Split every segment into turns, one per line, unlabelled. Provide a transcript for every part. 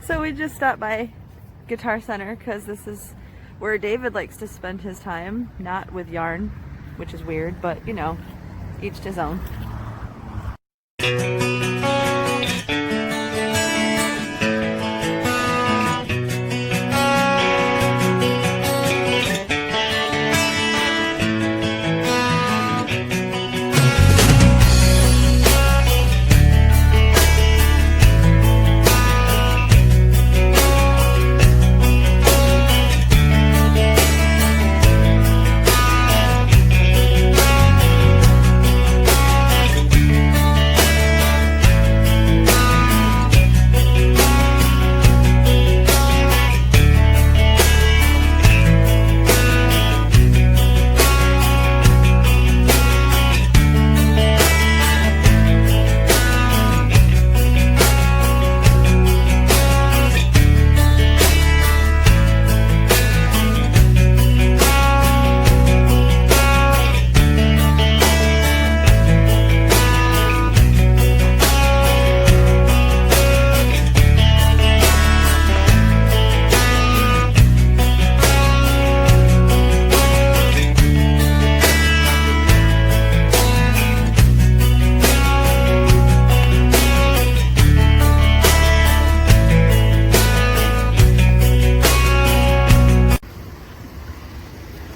So we just stopped by Guitar Center because this is where David likes to spend his time, not with yarn, which is weird, but you know, each to his own.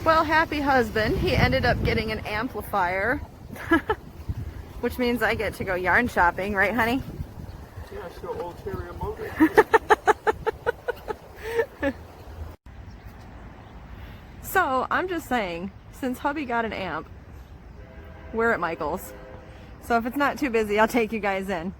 Well, happy husband, he ended up getting an amplifier, which means I get to go yarn shopping, right honey?
Yeah, so ulterior motive.
So, I'm just saying, since hubby got an amp, we're at Michael's. So if it's not too busy, I'll take you guys in.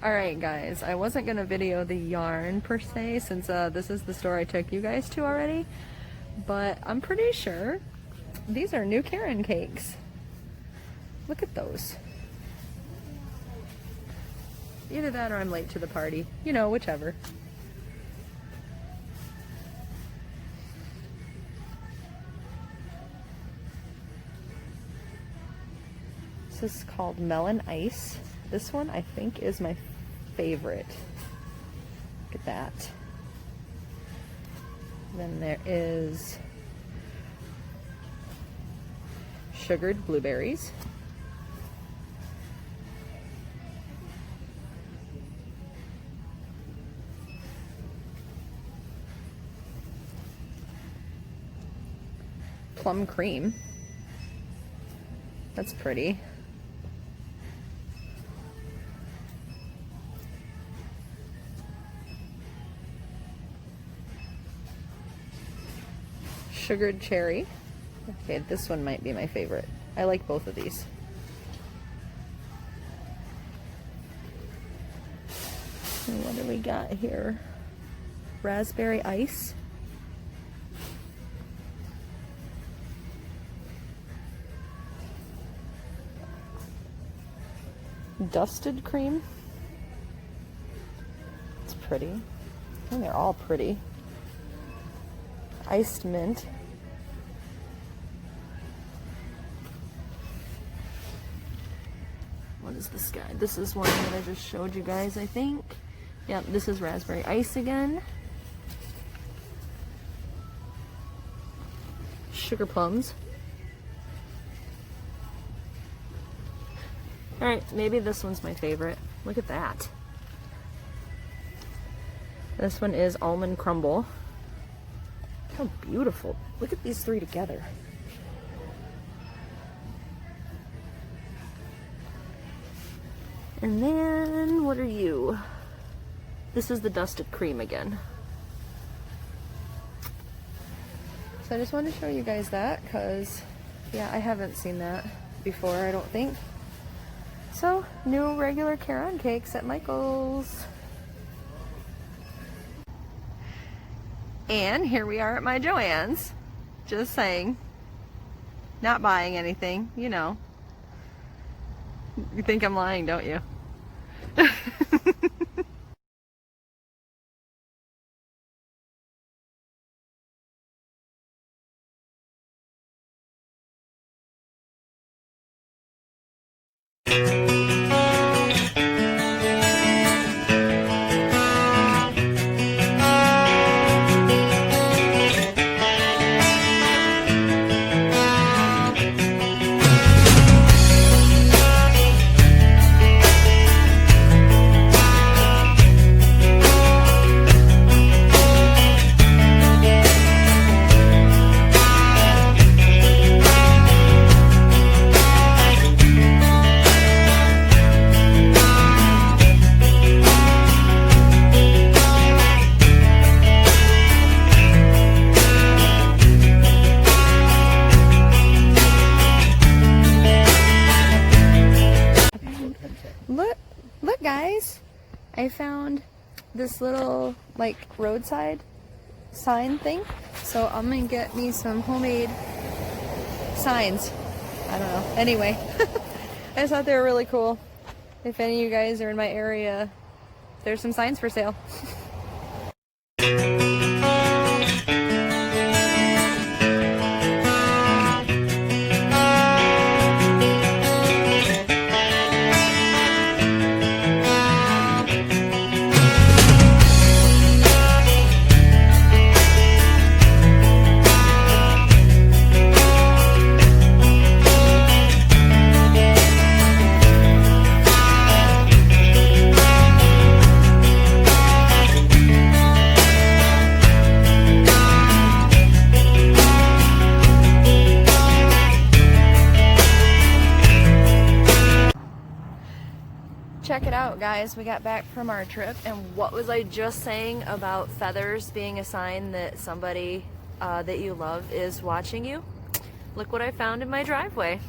Alright guys, I wasn't going to video the yarn per se since this is the store I took you guys to already, but I'm pretty sure these are new Karen cakes. Look at those. Either that or I'm late to the party. You know, whichever. This is called Melon Ice. This one I think is my favorite. Look at that. Then there is sugared blueberries. Plum cream. That's pretty. Sugared cherry. Okay, this one might be my favorite. I like both of these. And what do we got here? Raspberry ice. Dusted cream. It's pretty. I think they're all pretty. Iced mint. What is this guy? This is one that I just showed you guys, I think. Yep, this is raspberry ice again. Sugar plums. Alright, maybe this one's my favorite. Look at that. This one is almond crumble. How beautiful. Look at these three together. And then, what are you? This is the dusted cream again. So I just wanted to show you guys that because, yeah, I haven't seen that before, I don't think. So, new regular Karen cakes at Michael's. And here we are at my Joann's. Just saying. Not buying anything, you know. You think I'm lying, don't you? Look guys, I found this little like roadside sign thing, so I'm gonna get me some homemade signs. I don't know, anyway. I just thought they were really cool. If any of you guys are in my area, there's some signs for sale. Check it out, guys. We got back from our trip, and what was I just saying about feathers being a sign that somebody that you love is watching you? Look what I found in my driveway.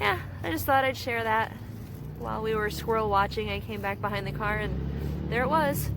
Yeah, I just thought I'd share that. While we were squirrel watching, I came back behind the car and there it was.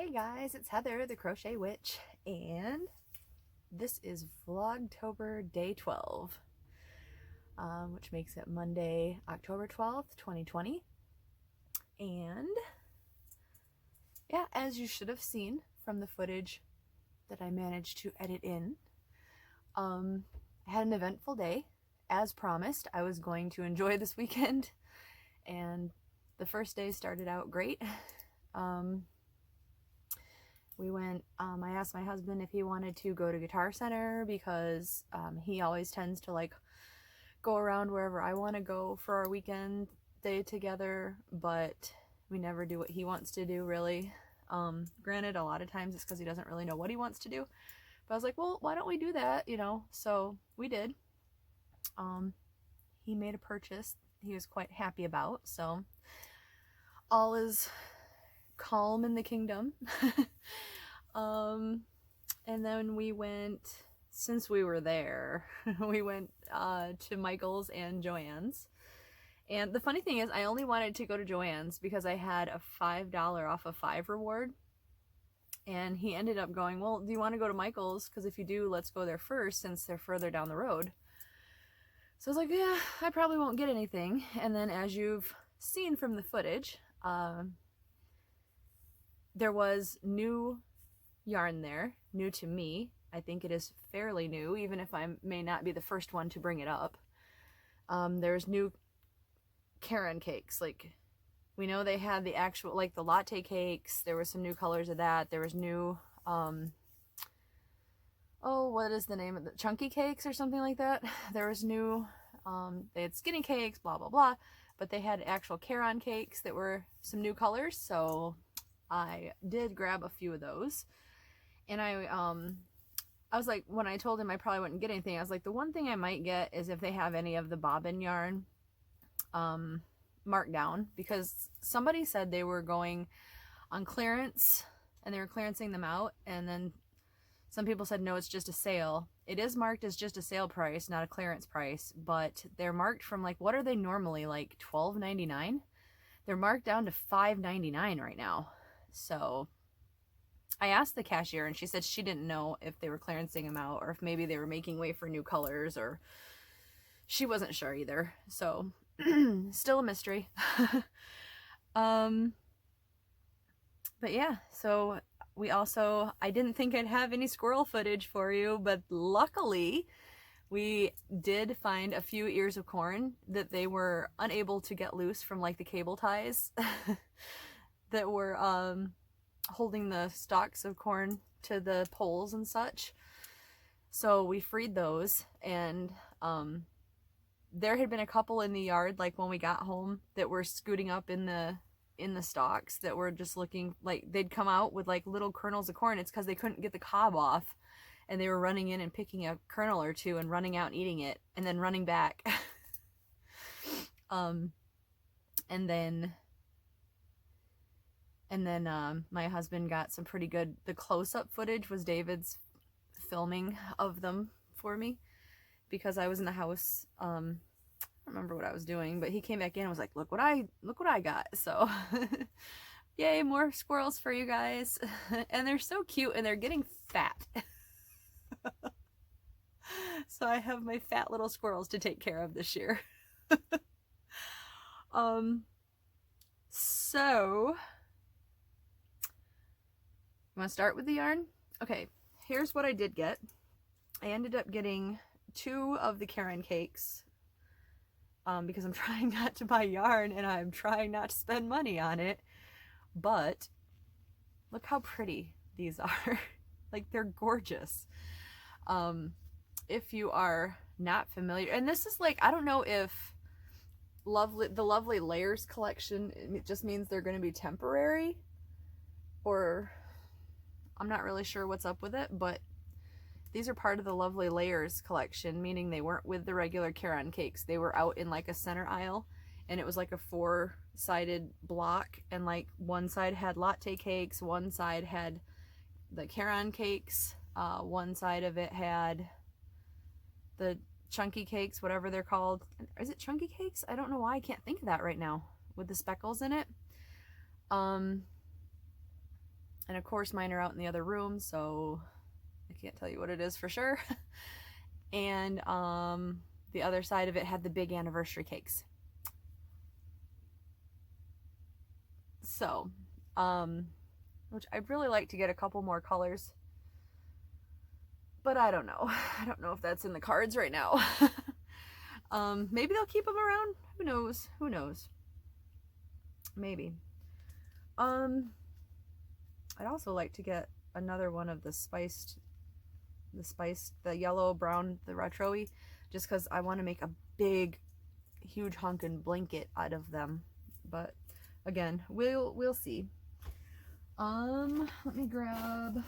Hey guys, it's Heather, the Crochet Witch, and this is Vlogtober day 12, which makes it Monday, October 12th, 2020. And yeah, as you should have seen from the footage that I managed to edit in, I had an eventful day. As promised, I was going to enjoy this weekend, and the first day started out great. We went, I asked my husband if he wanted to go to Guitar Center because he always tends to like go around wherever I want to go for our weekend day together, but we never do what he wants to do, really. Granted, a lot of times it's because he doesn't really know what he wants to do, but I was like, well, why don't we do that, you know? So we did. He made a purchase he was quite happy about, so all is calm in the kingdom. And then we went, since we were there, we went to Michael's and Joann's. And the funny thing is, I only wanted to go to Joann's because I had a $5 off of 5 reward. And he ended up going, well, do you want to go to Michael's? Because if you do, let's go there first since they're further down the road. So I was like, yeah, I probably won't get anything. And then as you've seen from the footage, there was new yarn there, new to me. I think it is fairly new, even if I may not be the first one to bring it up. There's new Karen cakes. Like, we know they had the actual, like the latte cakes. There were some new colors of that. There was new, oh, what is the name of the chunky cakes or something like that? There was new, they had skinny cakes, blah, blah, blah. But they had actual Karen cakes that were some new colors. So I did grab a few of those. And I was like, when I told him I probably wouldn't get anything, I was like, the one thing I might get is if they have any of the bobbin yarn marked down, because somebody said they were going on clearance and they were clearancing them out, and then some people said no, it's just a sale. It is marked as just a sale price, not a clearance price, but they're marked from, like, what are they normally, like $12.99? They're marked down to $5.99 right now. So I asked the cashier and she said she didn't know if they were clearancing them out or if maybe they were making way for new colors, or she wasn't sure either. So still a mystery. But yeah, so we also, I didn't think I'd have any squirrel footage for you, but luckily we did find a few ears of corn that they were unable to get loose from, like, the cable ties that were holding the stalks of corn to the poles and such. So we freed those, and there had been a couple in the yard, like when we got home, that were scooting up in the stalks that were just looking like they'd come out with like little kernels of corn. It's because they couldn't get the cob off, and they were running in and picking a kernel or two and running out and eating it and then running back. And then my husband got some pretty good, the close-up footage was David's filming of them for me, because I was in the house. I don't remember what I was doing, but he came back in and was like, look what I got. So yay, more squirrels for you guys. And they're so cute, and they're getting fat. So I have my fat little squirrels to take care of this year. So you want to start with the yarn? Okay, here's what I did get. I ended up getting 2 of the Karen cakes because I'm trying not to buy yarn and I'm trying not to spend money on it. But look how pretty these are. Like, they're gorgeous. If you are not familiar, and this is like, I don't know if the Lovely Layers collection, it just means they're going to be temporary, or I'm not really sure what's up with it, but these are part of the Lovely Layers collection, meaning they weren't with the regular Karen cakes. They were out in like a center aisle, and it was like a 4-sided block, and like one side had latte cakes, one side had the Karen cakes, one side of it had the chunky cakes, whatever they're called. Is it chunky cakes? I don't know why I can't think of that right now, with the speckles in it. And of course mine are out in the other room, so I can't tell you what it is for sure. And the other side of it had the big anniversary cakes. So, which I'd really like to get a couple more colors, but I don't know. I don't know if that's in the cards right now. Maybe they'll keep them around. Who knows? Who knows? Maybe. I'd also like to get another one of the yellow, brown, the retro-y, just because I want to make a big, huge hunkin' blanket out of them. But again, we'll see. Let me grab,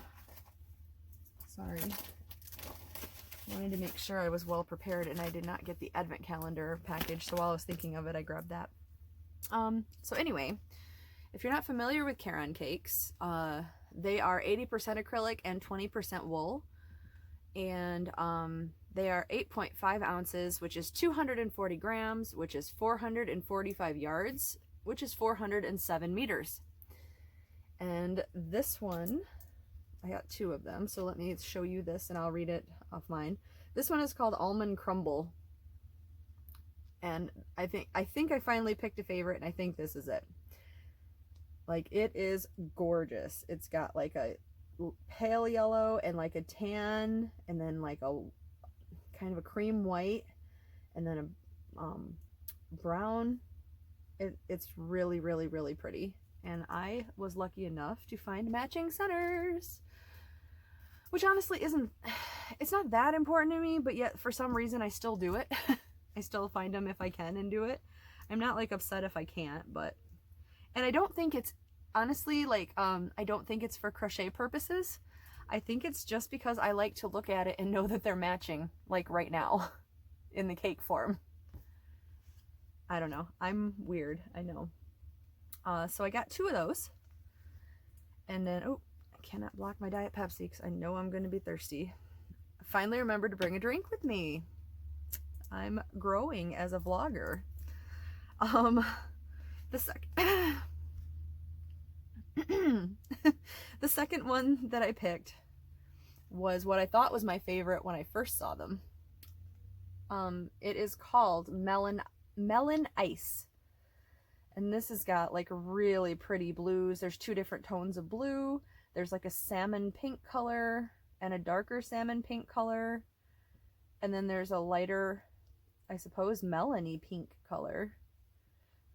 sorry, wanted to make sure I was well prepared, and I did not get the advent calendar package, so while I was thinking of it, I grabbed that. So anyway, if you're not familiar with Caron cakes, they are 80% acrylic and 20% wool, and they are 8.5 ounces, which is 240 grams, which is 445 yards, which is 407 meters. And this one, I got two of them, so let me show you this and I'll read it off mine. This one is called Almond Crumble, and I think I finally picked a favorite, and I think this is it. Like, it is gorgeous. It's got like a pale yellow and like a tan, and then like a kind of a cream white, and then a brown. It's really, really, really pretty. And I was lucky enough to find matching centers, which honestly it's not that important to me, but yet for some reason I still do it. I still find them if I can and do it. I'm not like upset if I can't, but, and I don't think it's, honestly, like, I don't think it's for crochet purposes. I think it's just because I like to look at it and know that they're matching, like right now, in the cake form. I don't know. I'm weird, I know. So I got two of those. And then, oh, I cannot block my Diet Pepsi because I know I'm going to be thirsty. I finally remembered to bring a drink with me. I'm growing as a vlogger. The second one that I picked was what I thought was my favorite when I first saw them. It is called Melon Ice. And this has got like really pretty blues. There's two different tones of blue. There's like a salmon pink color and a darker salmon pink color. And then there's a lighter, I suppose, melony pink color.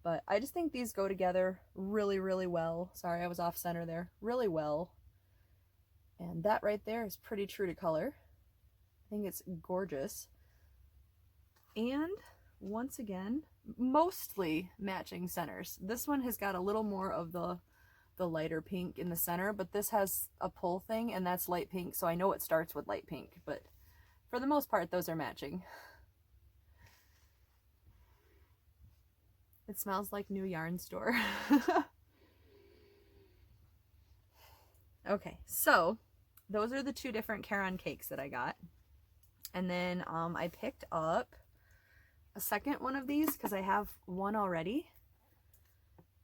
But I just think these go together really, really well. Sorry, I was off center there. Really well. And that right there is pretty true to color. I think it's gorgeous. And once again, mostly matching centers. This one has got a little more of the lighter pink in the center, but this has a pull thing, and that's light pink, so I know it starts with light pink, but for the most part, those are matching. It smells like new yarn store. Okay, so those are the two different Caron cakes that I got. And then I picked up a second one of these because I have one already.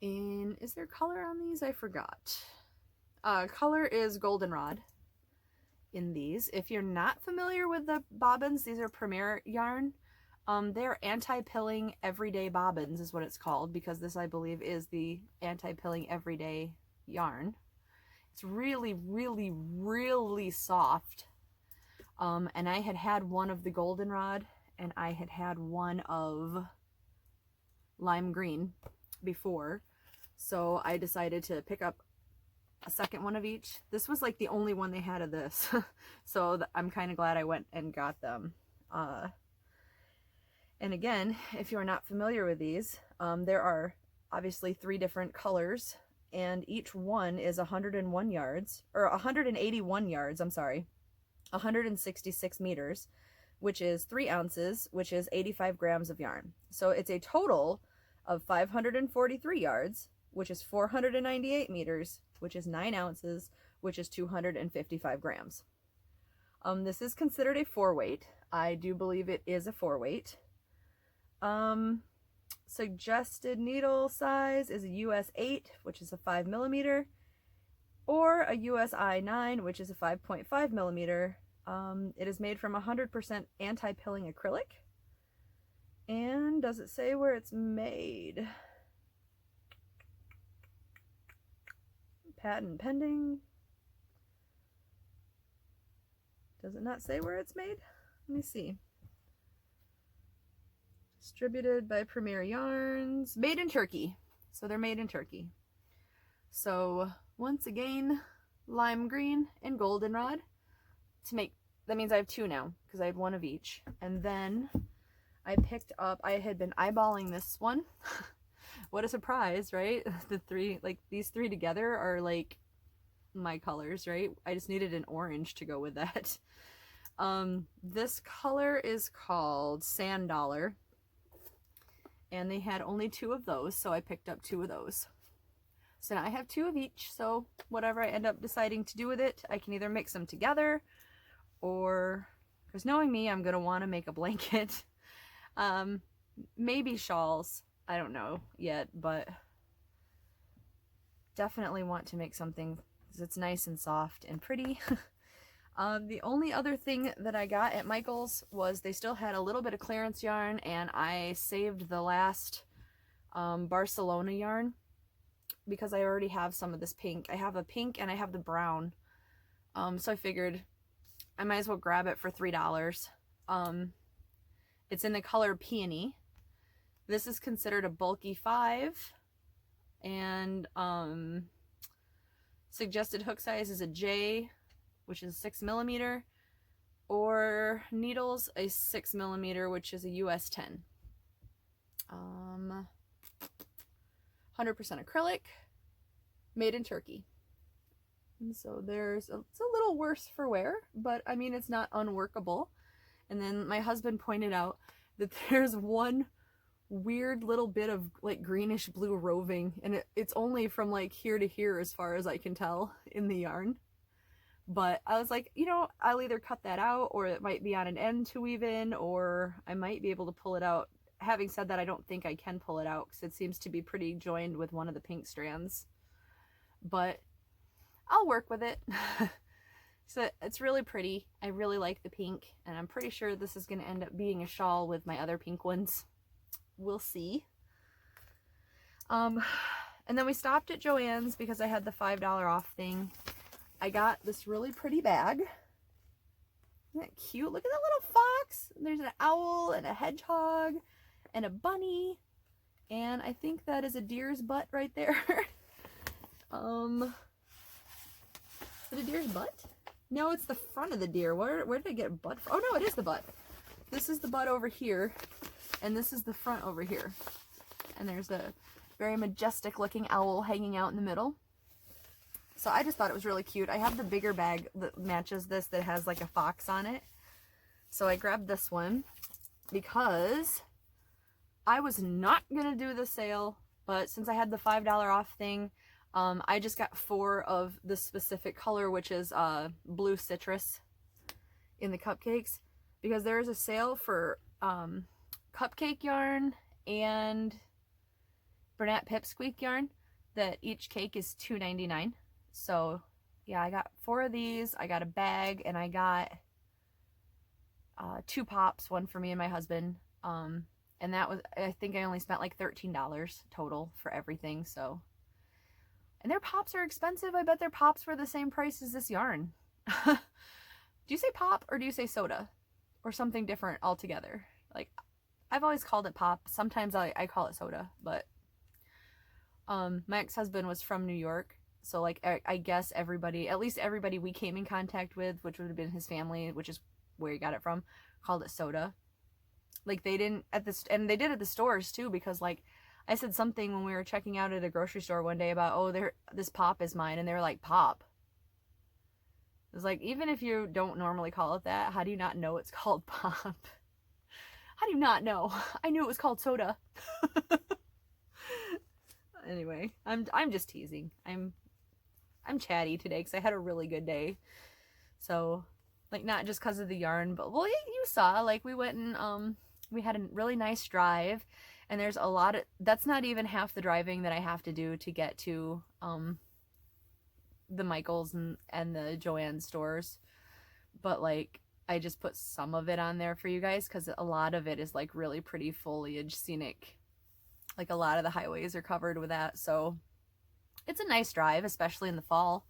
And is there color on these? I forgot. Color is goldenrod in these. If you're not familiar with the bobbins, these are Premier yarn. They're anti-pilling everyday bobbins is what it's called, because this, I believe, is the anti-pilling everyday yarn. It's really, really, really soft. And I had one of the goldenrod, and I had one of lime green before. So I decided to pick up a second one of each. This was like the only one they had of this. So I'm kind of glad I went and got them. And again, if you're not familiar with these, there are obviously 3 different colors, and each one is 101 yards, or 181 yards, I'm sorry, 166 meters, which is 3 ounces, which is 85 grams of yarn. So it's a total of 543 yards, which is 498 meters, which is 9 ounces, which is 255 grams. This is considered a 4-weight. I do believe it is a 4-weight. Suggested needle size is a US 8, which is a 5 millimeter, or a USI 9, which is a 5.5 millimeter. It is made from 100% anti-pilling acrylic. And does it say where it's made? Patent pending. Does it not say where it's made? Let me see. Distributed by Premier Yarns. Made in Turkey. So they're made in Turkey. So once again, lime green and goldenrod to make, that means I have two now because I had one of each. And then I picked up, I had been eyeballing this one. What a surprise, right? The three, like these three together are like my colors, right? I just needed an orange to go with that. This color is called Sand Dollar, and they had only two of those, so I picked up two of those. So now I have two of each, so whatever I end up deciding to do with it, I can either mix them together, or, because knowing me, I'm going to want to make a blanket. Maybe shawls, I don't know yet, but definitely want to make something because it's nice and soft and pretty. The only other thing that I got at Michael's was they still had a little bit of clearance yarn, and I saved the last Barcelona yarn because I already have some of this pink. I have a pink and I have the brown, so I figured I might as well grab it for $3. It's in the color Peony. This is considered a bulky 5, and suggested hook size is a J, which is 6 millimeter, or needles a 6 millimeter, which is a US 10. 100% acrylic, made in Turkey. And so it's a little worse for wear, but I mean, it's not unworkable. And then my husband pointed out that there's one weird little bit of like greenish blue roving, and it's only from like here to here as far as I can tell in the yarn. But I was like, you know, I'll either cut that out, or it might be on an end to weave in, or I might be able to pull it out. Having said that, I don't think I can pull it out because it seems to be pretty joined with one of the pink strands. But I'll work with it. So it's really pretty. I really like the pink, and I'm pretty sure this is going to end up being a shawl with my other pink ones. We'll see. And then we stopped at Joann's because I had the $5 off thing. I got this really pretty bag. Isn't that cute? Look at that little fox. There's an owl and a hedgehog and a bunny. And I think that is a deer's butt right there. Is it a deer's butt? No, it's the front of the deer. Where did I get a butt from? Oh no, it is the butt. This is the butt over here, and this is the front over here. And there's a very majestic looking owl hanging out in the middle. So I just thought it was really cute. I have the bigger bag that matches this that has like a fox on it. So I grabbed this one because I was not going to do the sale, but since I had the $5 off thing, I just got 4 of this specific color, which is blue citrus in the cupcakes, because there is a sale for cupcake yarn and Bernat Pipsqueak yarn that each cake is $2.99. So yeah, I got 4 of these. I got a bag, and I got 2 pops, one for me and my husband. And that was, I think I only spent like $13 total for everything. So, and their pops are expensive. I bet their pops were the same price as this yarn. Do you say pop or do you say soda or something different altogether? Like, I've always called it pop. Sometimes I call it soda, but my ex-husband was from New York. So like, I guess everybody, at least everybody we came in contact with, which would have been his family, which is where he got it from, called it soda. Like they didn't at this, and they did at the stores too, because like I said something when we were checking out at a grocery store one day about, oh, this pop is mine, and they were like, pop? It was like, even if you don't normally call it that, how do you not know it's called pop? How do you not know? I knew it was called soda. Anyway, I'm just teasing. I'm chatty today because I had a really good day. So, like, not just because of the yarn, but well, you saw, like, we went and we had a really nice drive, and there's a lot of, that's not even half the driving that I have to do to get to the Michaels and the Joann stores, but like I just put some of it on there for you guys because a lot of it is like really pretty foliage, scenic. Like a lot of the highways are covered with that, so it's a nice drive, especially in the fall.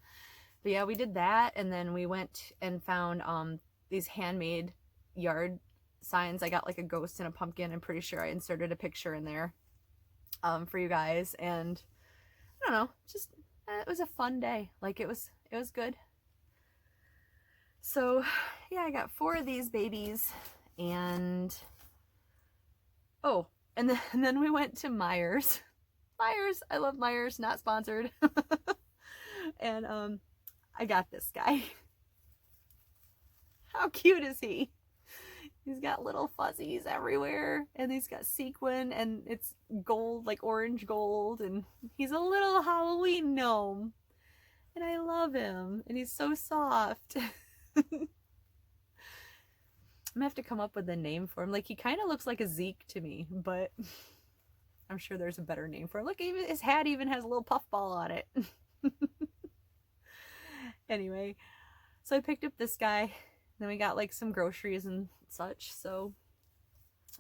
But yeah, we did that, and then we went and found these handmade yard signs. I got like a ghost and a pumpkin. I'm pretty sure I inserted a picture in there for you guys, and I don't know, just it was a fun day. Like it was good. So yeah, I got 4 of these babies, and oh, and then we went to Myers. Myers, I love Myers, not sponsored. And I got this guy. How cute is he? He's got little fuzzies everywhere, and he's got sequin, and it's gold, like orange gold, and he's a little Halloween gnome. And I love him, and he's so soft. I'm gonna have to come up with a name for him. Like, he kind of looks like a Zeke to me, but I'm sure there's a better name for him. Look, even his hat even has a little puffball on it. Anyway, so I picked up this guy. Then we got like some groceries and such. So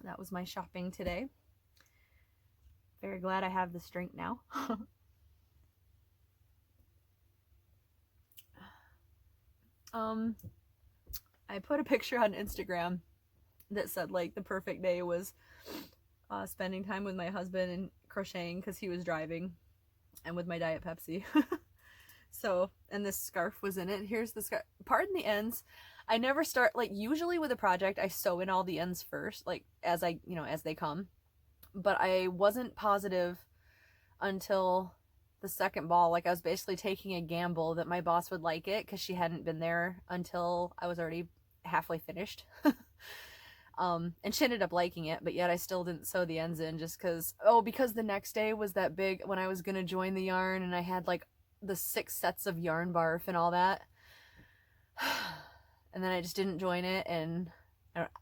that was my shopping today. Very glad I have this drink now. I put a picture on Instagram that said like the perfect day was spending time with my husband and crocheting because he was driving, and with my Diet Pepsi. So, and this scarf was in it. Here's the scarf. Pardon the ends. I never start, like, usually with a project I sew in all the ends first, like as they come. But I wasn't positive until the second ball. Like, I was basically taking a gamble that my boss would like it because she hadn't been there until I was already halfway finished. And she ended up liking it, but yet I still didn't sew the ends in just because the next day was that big when I was gonna join the yarn, and I had like the 6 sets of yarn barf and all that. And then I just didn't join it, and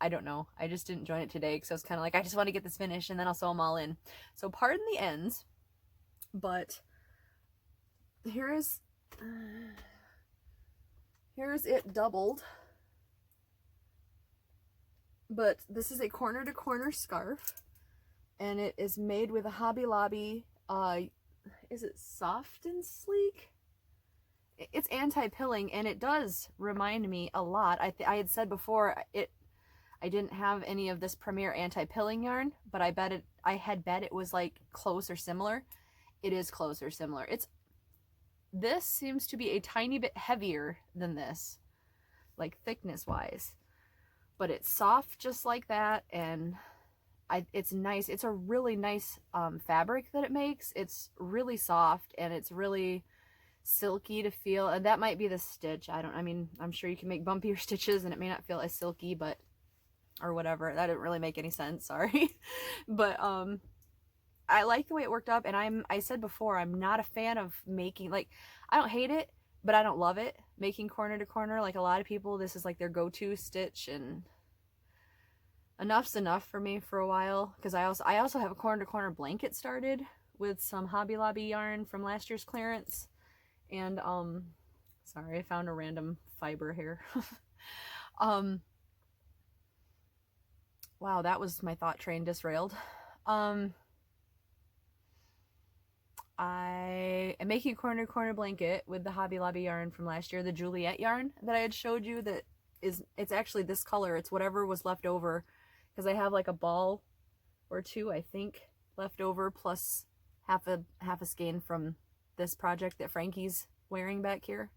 I don't know. I just didn't join it today because I was kind of like, I just want to get this finished and then I'll sew them all in. So pardon the ends, but here's it doubled. But this is a corner to corner scarf, and it is made with a Hobby Lobby, is it soft and sleek? It's anti-pilling, and it does remind me a lot. I had said before I didn't have any of this Premier anti-pilling yarn, but I had bet it was like close or similar. It is close or similar. This seems to be a tiny bit heavier than this, like thickness wise, but it's soft just like that, and it's nice. It's a really nice fabric that it makes. It's really soft, and it's really silky to feel, and that might be the stitch. I mean, I'm sure you can make bumpier stitches and it may not feel as silky, but, or whatever. That didn't really make any sense, sorry. But I like the way it worked up, and I said before, I'm not a fan of making, like, I don't hate it, but I don't love it, making corner to corner. Like a lot of people, this is like their go-to stitch, and enough's enough for me for a while, because I also have a corner to corner blanket started with some Hobby Lobby yarn from last year's clearance. And sorry, I found a random fiber here. Wow, that was my thought train disrailed. I am making a corner to corner blanket with the Hobby Lobby yarn from last year, the Juliet yarn that I had showed you. It's actually this color. It's whatever was left over, because I have like a ball or two, I think, left over, plus half a skein from this project that Frankie's wearing back here.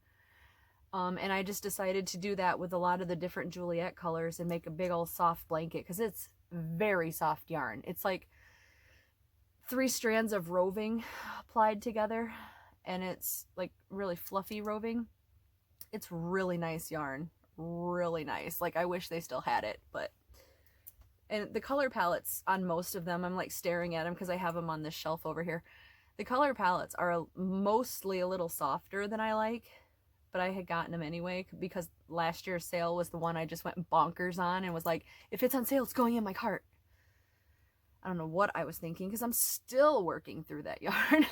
And I just decided to do that with a lot of the different Juliet colors and make a big old soft blanket, because it's very soft yarn. It's like 3 strands of roving applied together, and it's like really fluffy roving. It's really nice yarn, really nice. Like, I wish they still had it, but, and the color palettes on most of them, I'm like staring at them because I have them on this shelf over here. The color palettes are mostly a little softer than I like, but I had gotten them anyway because last year's sale was the one I just went bonkers on and was like, if it's on sale, it's going in my cart. I don't know what I was thinking because I'm still working through that yarn.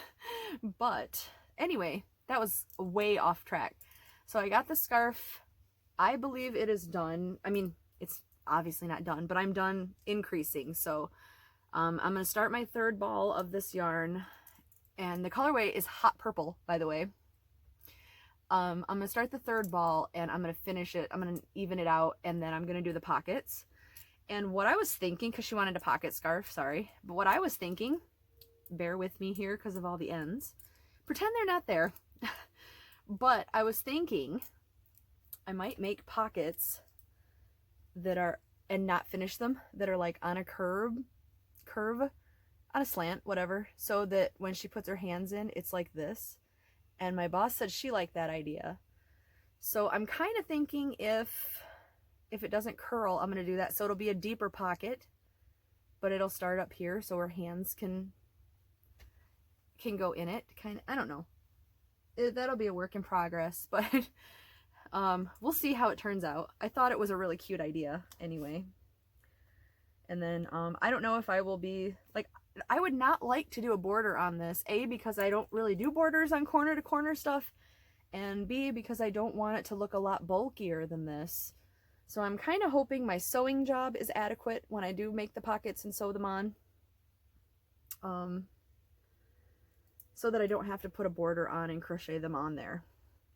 But anyway, that was way off track. So I got the scarf. I believe it is done. I mean, it's obviously not done, but I'm done increasing. So I'm going to start my third ball of this yarn, and the colorway is hot purple, by the way. I'm going to start the third ball, and I'm going to finish it. I'm going to even it out, and then I'm going to do the pockets. And what I was thinking, because she wanted a pocket scarf, sorry, but what I was thinking, bear with me here because of all the ends. Pretend they're not there. But I was thinking I might make pockets that are, and not finish them, that are like on a curve, on a slant, whatever, so that when she puts her hands in, it's like this. And my boss said she liked that idea. So I'm kind of thinking if it doesn't curl, I'm going to do that. So it'll be a deeper pocket, but it'll start up here so her hands can go in it. Kind of, I don't know. That'll be a work in progress, but we'll see how it turns out. I thought it was a really cute idea anyway. And then I don't know if I will be, like, I would not like to do a border on this. A, because I don't really do borders on corner to corner stuff, and B, because I don't want it to look a lot bulkier than this. So I'm kind of hoping my sewing job is adequate when I do make the pockets and sew them on. So that I don't have to put a border on and crochet them on there.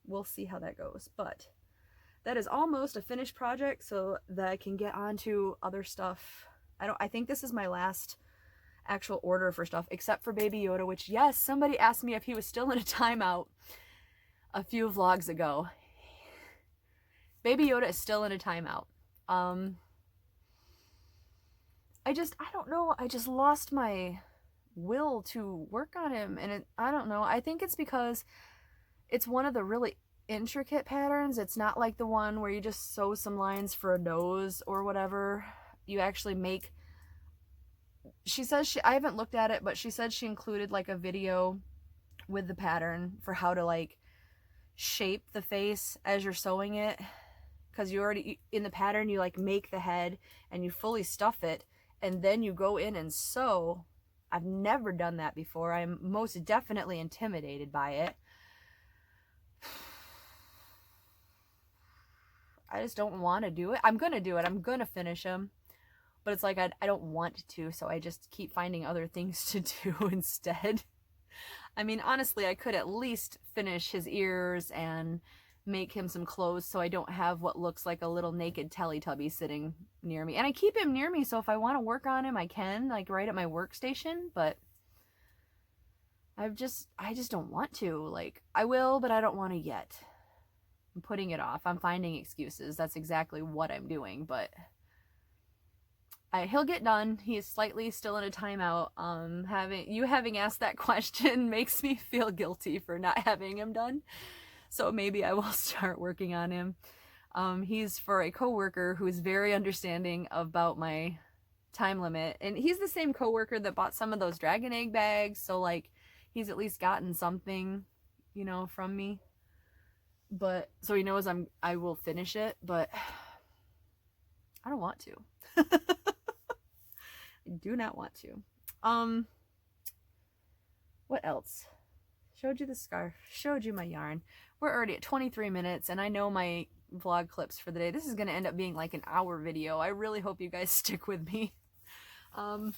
We'll see how that goes. But that is almost a finished project, so that I can get on to other stuff. I think this is my last actual order for stuff, except for Baby Yoda, which, yes, somebody asked me if he was still in a timeout a few vlogs ago. Baby Yoda is still in a timeout. I don't know, I just lost my will to work on him, and I don't know, I think it's because it's one of the really intricate patterns. It's not like the one where you just sew some lines for a nose or whatever. You actually make, she says, I haven't looked at it, but she said she included like a video with the pattern for how to like shape the face as you're sewing it, because you already, in the pattern, you like make the head and you fully stuff it, and then you go in and sew. I've never done that before. I'm most definitely intimidated by it. I just don't want to do it. I'm going to do it. I'm going to finish him. But it's like I don't want to, so I just keep finding other things to do instead. I mean, honestly, I could at least finish his ears and make him some clothes so I don't have what looks like a little naked Teletubby sitting near me. And I keep him near me, so if I want to work on him, I can, like right at my workstation, but I just don't want to. Like, I will, but I don't want to yet. I'm putting it off. I'm finding excuses. That's exactly what I'm doing, but he'll get done. He is slightly still in a timeout. Having asked that question makes me feel guilty for not having him done. So maybe I will start working on him. He's for a coworker who is very understanding about my time limit. And he's the same coworker that bought some of those dragon egg bags. So like, he's at least gotten something, you know, from me. But so he knows I will finish it, but I don't want to. I do not want to. What else? Showed you the scarf, showed you my yarn. We're already at 23 minutes, and I know my vlog clips for the day. This is going to end up being like an hour video. I really hope you guys stick with me. Oh,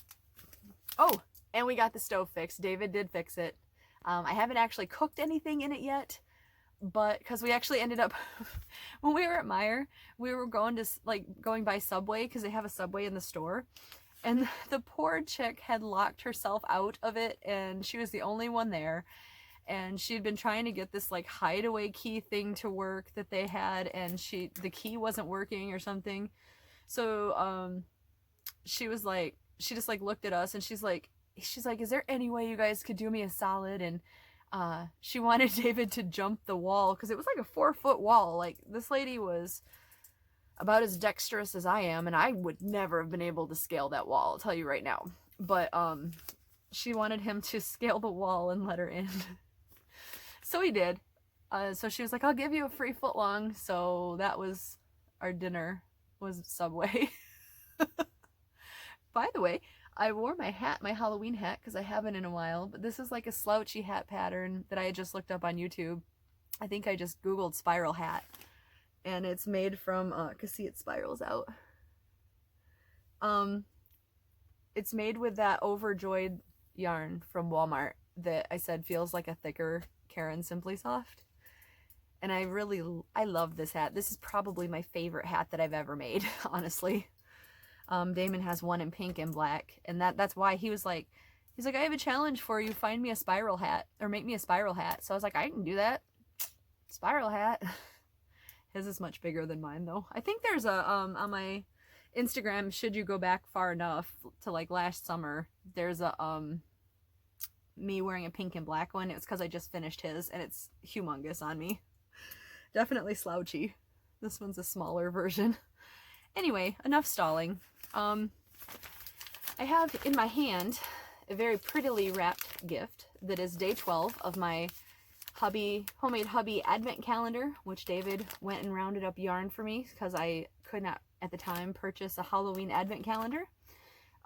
and we got the stove fixed. David did fix it. I haven't actually cooked anything in it yet, but because we actually ended up, when we were at Meijer, we were going by Subway because they have a Subway in the store. And the poor chick had locked herself out of it, and she was the only one there. And she'd been trying to get this like hideaway key thing to work that they had, and the key wasn't working or something. So she just like looked at us, and she's like, is there any way you guys could do me a solid? And she wanted David to jump the wall because it was like a 4-foot wall. Like, this lady was about as dexterous as I am, and I would never have been able to scale that wall, I'll tell you right now. But she wanted him to scale the wall and let her in. So he did. So she was like, I'll give you a free foot long. So that was our dinner, was Subway. By the way, I wore my hat, my Halloween hat, because I haven't in a while, but this is like a slouchy hat pattern that I had just looked up on YouTube. I think I just Googled spiral hat, and it's made from, cause see it spirals out. It's made with that Overjoyed yarn from Walmart that I said feels like a thicker Caron Simply Soft. And I love this hat. This is probably my favorite hat that I've ever made, honestly. Damon has one in pink and black, and that's why he's like, I have a challenge for you. Find me a spiral hat, or make me a spiral hat. So I was like, I can do that. Spiral hat. His is much bigger than mine, though. I think there's a, on my Instagram, should you go back far enough to like last summer, there's a, me wearing a pink and black one. It's because I just finished his, and it's humongous on me. Definitely slouchy. This one's a smaller version. Anyway, enough stalling. I have in my hand a very prettily wrapped gift that is day 12 of my homemade hubby advent calendar, which David went and rounded up yarn for me because I could not at the time purchase a Halloween advent calendar.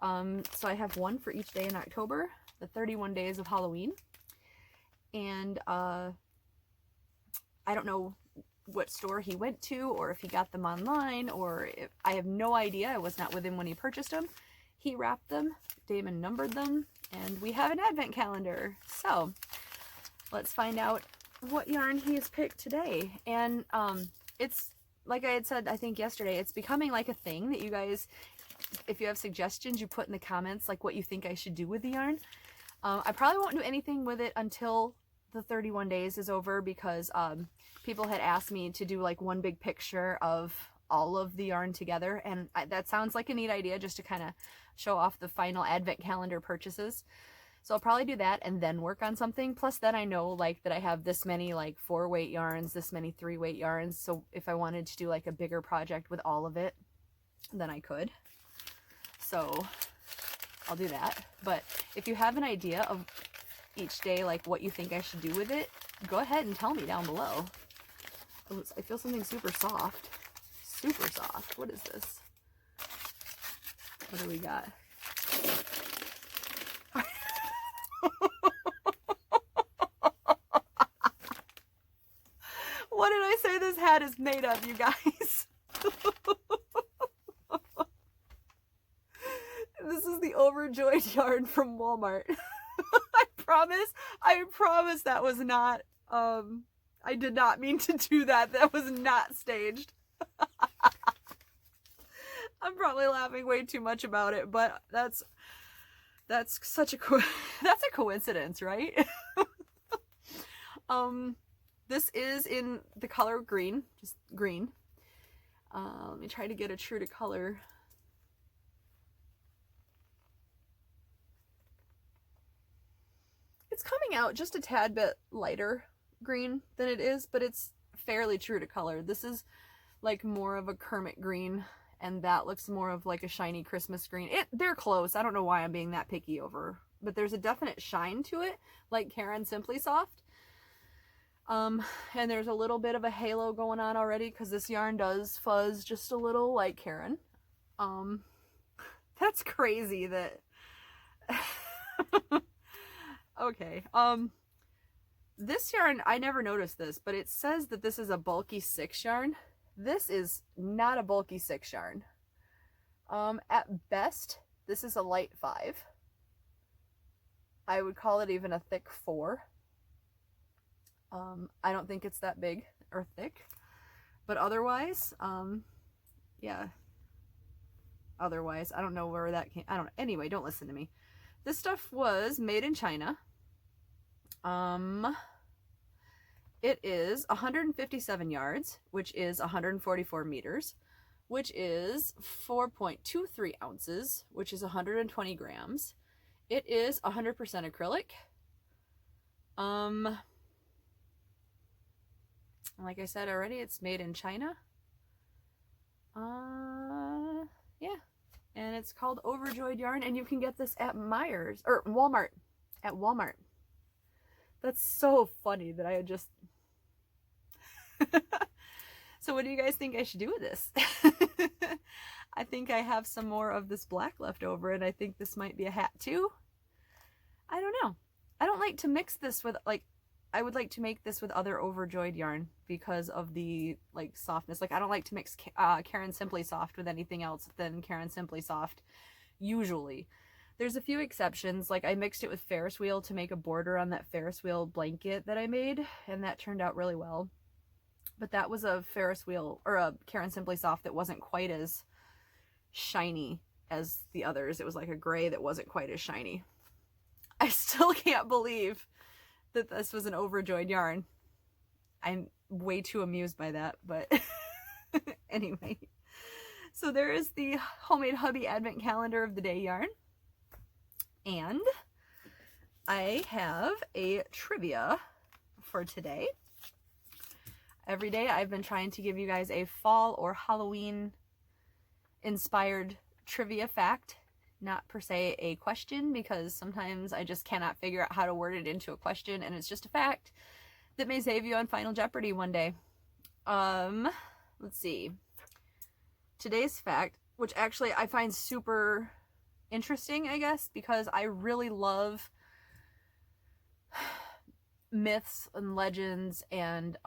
So I have one for each day in October, the 31 days of Halloween. And I don't know what store he went to, or if he got them online, or if, I have no idea. I was not with him when he purchased them. He wrapped them, Damon numbered them, and we have an advent calendar. So let's find out what yarn he has picked today. And it's, like I had said, I think yesterday, it's becoming like a thing that you guys, if you have suggestions, you put in the comments like what you think I should do with the yarn. I probably won't do anything with it until the 31 days is over, because people had asked me to do like one big picture of all of the yarn together, and that sounds like a neat idea, just to kind of show off the final advent calendar purchases. So I'll probably do that and then work on something. Plus then I know like that I have this many like 4-weight yarns, this many 3-weight yarns, so if I wanted to do like a bigger project with all of it, then I could. So I'll do that. But if you have an idea of each day, like what you think I should do with it, go ahead and tell me down below. Oh, I feel something super soft. Super soft. What is this? What do we got? What did I say this hat is made of, you guys? This is the Overjoyed yarn from Walmart. I promise that was not, I did not mean to do that. That was not staged. I'm probably laughing way too much about it, but that's such a that's a coincidence, right? This is in the color green, just green. Let me try to get a true to color. It's coming out just a tad bit lighter green than it is, but it's fairly true to color. This is like more of a Kermit green, and that looks more of like a shiny Christmas green. They're close. I don't know why I'm being that picky over, but there's a definite shine to it, like Caron Simply Soft. And there's a little bit of a halo going on already, because this yarn does fuzz just a little like Caron. That's crazy that... Okay, this yarn, I never noticed this, but it says that this is a bulky 6 yarn. This is not a bulky 6 yarn. At best, this is a light 5. I would call it even a thick 4. I don't think it's that big or thick, but otherwise, yeah. Otherwise, I don't know where that came, I don't know. Anyway, don't listen to me. This stuff was made in China. It is 157 yards, which is 144 meters, which is 4.23 ounces, which is 120 grams. It is 100% acrylic. Like I said already, it's made in China. Yeah. And it's called Overjoyed yarn, and you can get this at Myers, or Walmart, at Walmart. That's so funny that I had just... So what do you guys think I should do with this? I think I have some more of this black left over, and I think this might be a hat too. I don't know. I don't like to mix this with, like, I would like to make this with other overjoyed yarn because of the, like, softness. Like, I don't like to mix Caron Simply Soft with anything else than Caron Simply Soft, usually. There's a few exceptions. Like, I mixed it with Ferris Wheel to make a border on that Ferris Wheel blanket that I made, and that turned out really well. But that was a Ferris Wheel, or a Caron Simply Soft that wasn't quite as shiny as the others. It was like a gray that wasn't quite as shiny. I still can't believe that this was an overjoyed yarn. I'm way too amused by that, but anyway. So there is the Homemade Hubby Advent Calendar of the Day yarn. And I have a trivia for today. Every day I've been trying to give you guys a fall or Halloween inspired trivia fact. Not per se a question, because sometimes I just cannot figure out how to word it into a question, and it's just a fact that may save you on Final Jeopardy one day. Let's see. Today's fact, which actually I find super interesting, I guess, because I really love myths and legends, and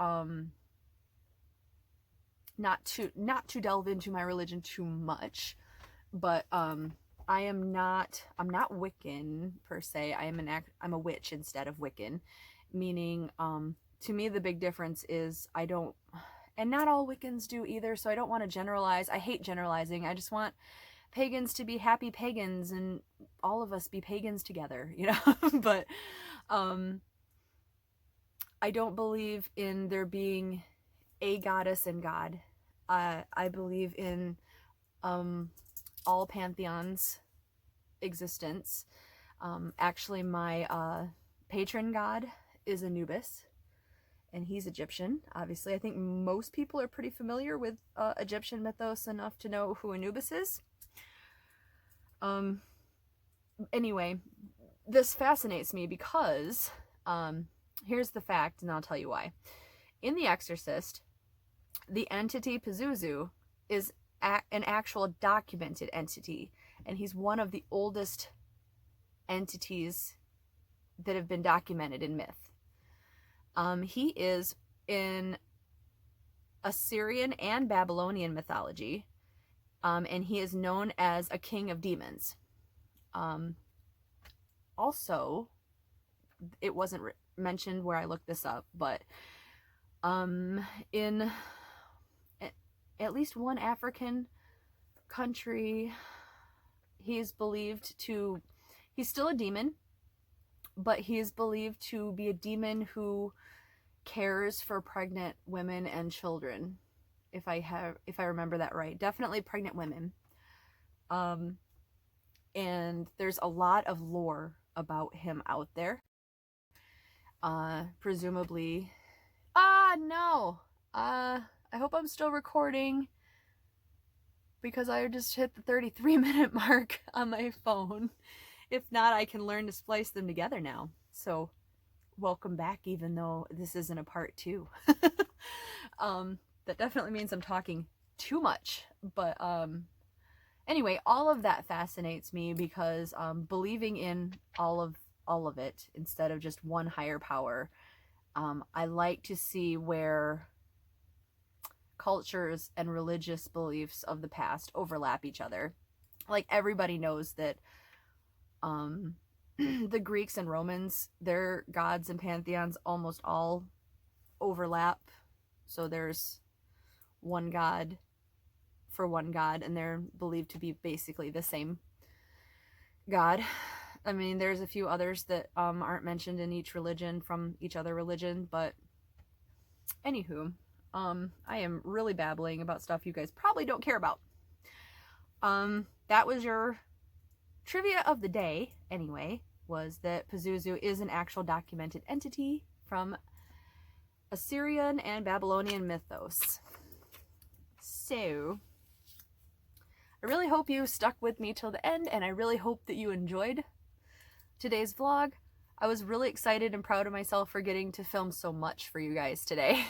not to delve into my religion too much, but I'm not Wiccan per se. I'm a witch instead of Wiccan, meaning to me the big difference is I don't, and not all Wiccans do either, so I don't want to generalize. I hate generalizing. I just want pagans to be happy pagans and all of us be pagans together, you know. But I don't believe in there being a goddess and God. I believe in all pantheons' existence. Actually, my patron god is Anubis, and he's Egyptian, obviously. I think most people are pretty familiar with Egyptian mythos enough to know who Anubis is. Anyway, this fascinates me because here's the fact, and I'll tell you why. In The Exorcist, the entity Pazuzu is an actual documented entity, and he's one of the oldest entities that have been documented in myth. He is in Assyrian and Babylonian mythology, and he is known as a king of demons. Also, it wasn't mentioned where I looked this up, but in at least one African country, he's still a demon, but he is believed to be a demon who cares for pregnant women and children, if I remember that right. Definitely pregnant women. And there's a lot of lore about him out there. Presumably, no. I hope I'm still recording, because I just hit the 33-minute mark on my phone. If not, I can learn to splice them together now. So welcome back, even though this isn't a part 2. That definitely means I'm talking too much. But anyway, all of that fascinates me because believing in all of it instead of just one higher power, I like to see where cultures and religious beliefs of the past overlap each other. Like, everybody knows that the Greeks and Romans, their gods and pantheons almost all overlap. So there's one god for one god, and they're believed to be basically the same god. I mean, there's a few others that aren't mentioned in each religion from each other religion, but anywho, I am really babbling about stuff you guys probably don't care about. That was your trivia of the day, anyway, was that Pazuzu is an actual documented entity from Assyrian and Babylonian mythos. So, I really hope you stuck with me till the end, and I really hope that you enjoyed today's vlog. I was really excited and proud of myself for getting to film so much for you guys today.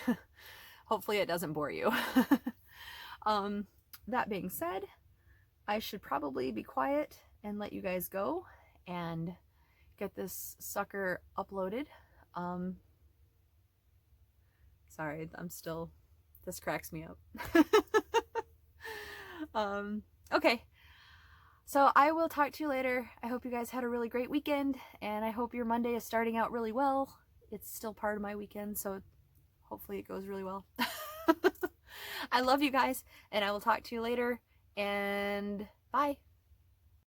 Hopefully it doesn't bore you. That being said, I should probably be quiet and let you guys go and get this sucker uploaded. Sorry, this cracks me up. Okay, so I will talk to you later. I hope you guys had a really great weekend, and I hope your Monday is starting out really well. It's still part of my weekend, so hopefully it goes really well. I love you guys, and I will talk to you later, and bye.